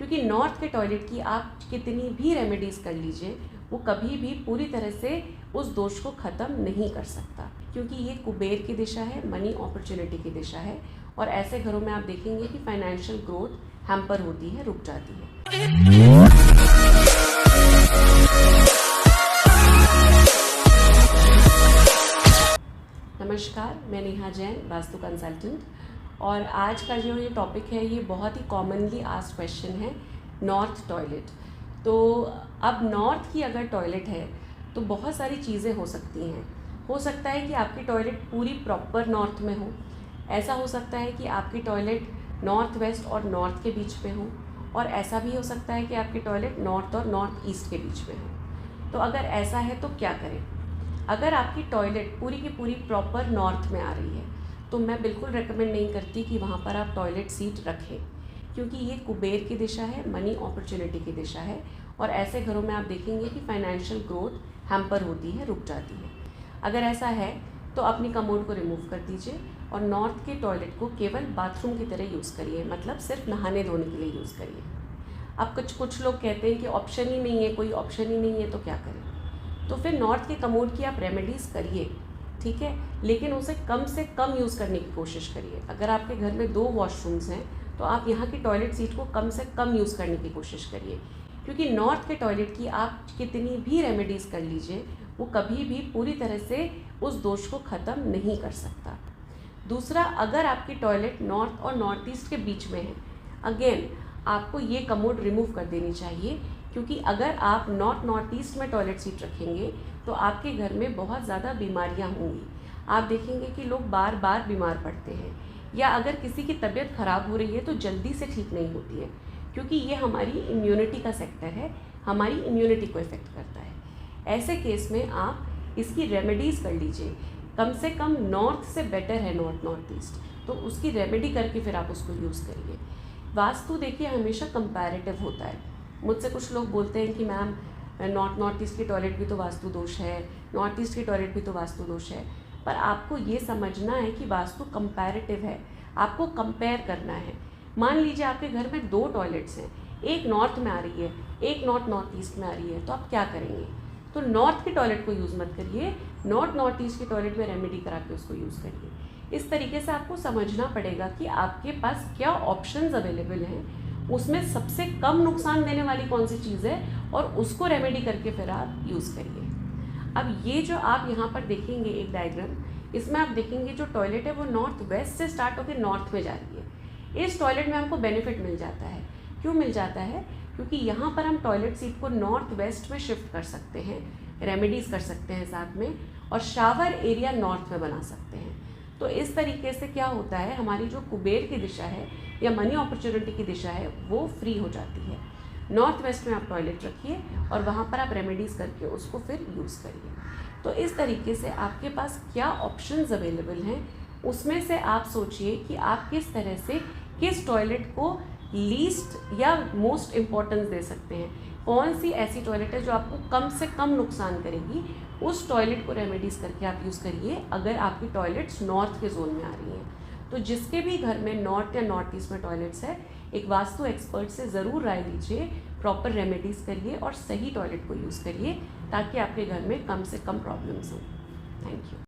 क्योंकि नॉर्थ के टॉयलेट की आप कितनी भी रेमेडीज़ कर लीजिए, वो कभी भी पूरी तरह से उस दोष को ख़त्म नहीं कर सकता, क्योंकि ये कुबेर की दिशा है, मनी अपॉर्चुनिटी की दिशा है। और ऐसे घरों में आप देखेंगे कि फाइनेंशियल ग्रोथ हैम्पर होती है, रुक जाती है। नमस्कार, मैं नेहा जैन, वास्तु कंसल्टेंट। और आज का जो ये टॉपिक है ये बहुत ही कॉमनली आस्क्ड क्वेश्चन है, नॉर्थ टॉयलेट। तो अब नॉर्थ की अगर टॉयलेट है तो बहुत सारी चीज़ें हो सकती हैं। हो सकता है कि आपकी टॉयलेट पूरी प्रॉपर नॉर्थ में हो, ऐसा हो सकता है कि आपकी टॉयलेट नॉर्थ वेस्ट और नॉर्थ के बीच में हो, और ऐसा भी हो सकता है कि आपकी टॉयलेट नॉर्थ और नॉर्थ ईस्ट के बीच में हो। तो अगर ऐसा है तो क्या करें? अगर आपकी टॉयलेट पूरी की पूरी प्रॉपर नॉर्थ में आ रही है तो मैं बिल्कुल रेकमेंड नहीं करती कि वहाँ पर आप टॉयलेट सीट रखें, क्योंकि ये कुबेर की दिशा है, मनी अपॉर्चुनिटी की दिशा है। और ऐसे घरों में आप देखेंगे कि फाइनेंशियल ग्रोथ हैम्पर होती है, रुक जाती है। अगर ऐसा है तो अपनी कमोड को रिमूव कर दीजिए और नॉर्थ के टॉयलेट को केवल बाथरूम की तरह यूज़ करिए, मतलब सिर्फ नहाने धोने के लिए यूज़ करिए। अब कुछ लोग कहते हैं कि ऑप्शन ही नहीं है, कोई ऑप्शन ही नहीं है, तो क्या करें? तो फिर नॉर्थ के कमोड की आप रेमेडीज़ करिए, ठीक है, लेकिन उसे कम से कम यूज़ करने की कोशिश करिए। अगर आपके घर में 2 वॉशरूम्स हैं तो आप यहाँ की टॉयलेट सीट को कम से कम यूज़ करने की कोशिश करिए, क्योंकि नॉर्थ के टॉयलेट की आप कितनी भी रेमेडीज़ कर लीजिए, वो कभी भी पूरी तरह से उस दोष को ख़त्म नहीं कर सकता। दूसरा, अगर आपकी टॉयलेट नॉर्थ और नॉर्थ ईस्ट के बीच में है, अगेन आपको ये कमोड रिमूव कर देनी चाहिए, क्योंकि अगर आप नॉर्थ ईस्ट में टॉयलेट सीट रखेंगे तो आपके घर में बहुत ज़्यादा बीमारियां होंगी। आप देखेंगे कि लोग बार बार बीमार पड़ते हैं, या अगर किसी की तबीयत ख़राब हो रही है तो जल्दी से ठीक नहीं होती है, क्योंकि ये हमारी इम्यूनिटी का सेक्टर है, हमारी इम्यूनिटी को इफ़ेक्ट करता है। ऐसे केस में आप इसकी रेमेडीज़ कर लीजिए। कम से कम नॉर्थ से बेटर है नॉर्थ ईस्ट, तो उसकी रेमेडी करके फिर आप उसको यूज़ करिए। वास्तु देखिए हमेशा कंपैरेटिव होता है। मुझसे कुछ लोग बोलते हैं कि मैम नॉर्थ ईस्ट की टॉयलेट भी तो वास्तु दोष है, नॉर्थ ईस्ट की टॉयलेट भी तो वास्तु दोष है। पर आपको ये समझना है कि वास्तु कंपैरेटिव है, आपको कंपेयर करना है। मान लीजिए आपके घर में 2 टॉयलेट्स हैं, एक नॉर्थ में आ रही है, एक नॉर्थ ईस्ट में आ रही है, तो आप क्या करेंगे? तो नॉर्थ की टॉयलेट को यूज़ मत करिए, नॉर्थ ईस्ट की टॉयलेट में रेमेडी करा के उसको यूज़ करिए। इस तरीके से आपको समझना पड़ेगा कि आपके पास क्या ऑप्शंस अवेलेबल हैं, उसमें सबसे कम नुकसान देने वाली कौन सी चीज़ है, और उसको रेमेडी करके फिर आप यूज़ करिए। अब ये जो आप यहाँ पर देखेंगे एक डायग्राम, इसमें आप देखेंगे जो टॉयलेट है वो नॉर्थ वेस्ट से स्टार्ट होकर नॉर्थ में जा रही है। इस टॉयलेट में हमको बेनिफिट मिल जाता है। क्यों मिल जाता है? क्योंकि यहाँ पर हम टॉयलेट सीट को नॉर्थ वेस्ट में शिफ्ट कर सकते हैं, रेमेडीज़ कर सकते हैं साथ में, और शावर एरिया नॉर्थ में बना सकते हैं। तो इस तरीके से क्या होता है, हमारी जो कुबेर की दिशा है या मनी अपॉर्चुनिटी की दिशा है वो फ्री हो जाती है। नॉर्थ वेस्ट में आप टॉयलेट रखिए और वहाँ पर आप रेमेडीज़ करके उसको फिर यूज़ करिए। तो इस तरीके से आपके पास क्या ऑप्शंस अवेलेबल हैं, उसमें से आप सोचिए कि आप किस तरह से किस टॉयलेट को लीस्ट या मोस्ट इम्पॉर्टेंस दे सकते हैं। कौन सी ऐसी टॉयलेट है जो आपको कम से कम नुकसान करेगी, उस टॉयलेट को रेमेडीज़ करके आप यूज़ करिए। अगर आपकी टॉयलेट्स नॉर्थ के जोन में आ रही हैं, तो जिसके भी घर में नॉर्थ या नॉर्थ ईस्ट में टॉयलेट्स है, एक वास्तु एक्सपर्ट से ज़रूर राय लीजिए, प्रॉपर रेमेडीज़ करिए और सही टॉयलेट को यूज़ करिए, ताकि आपके घर में कम से कम प्रॉब्लम्स हों। Thank you.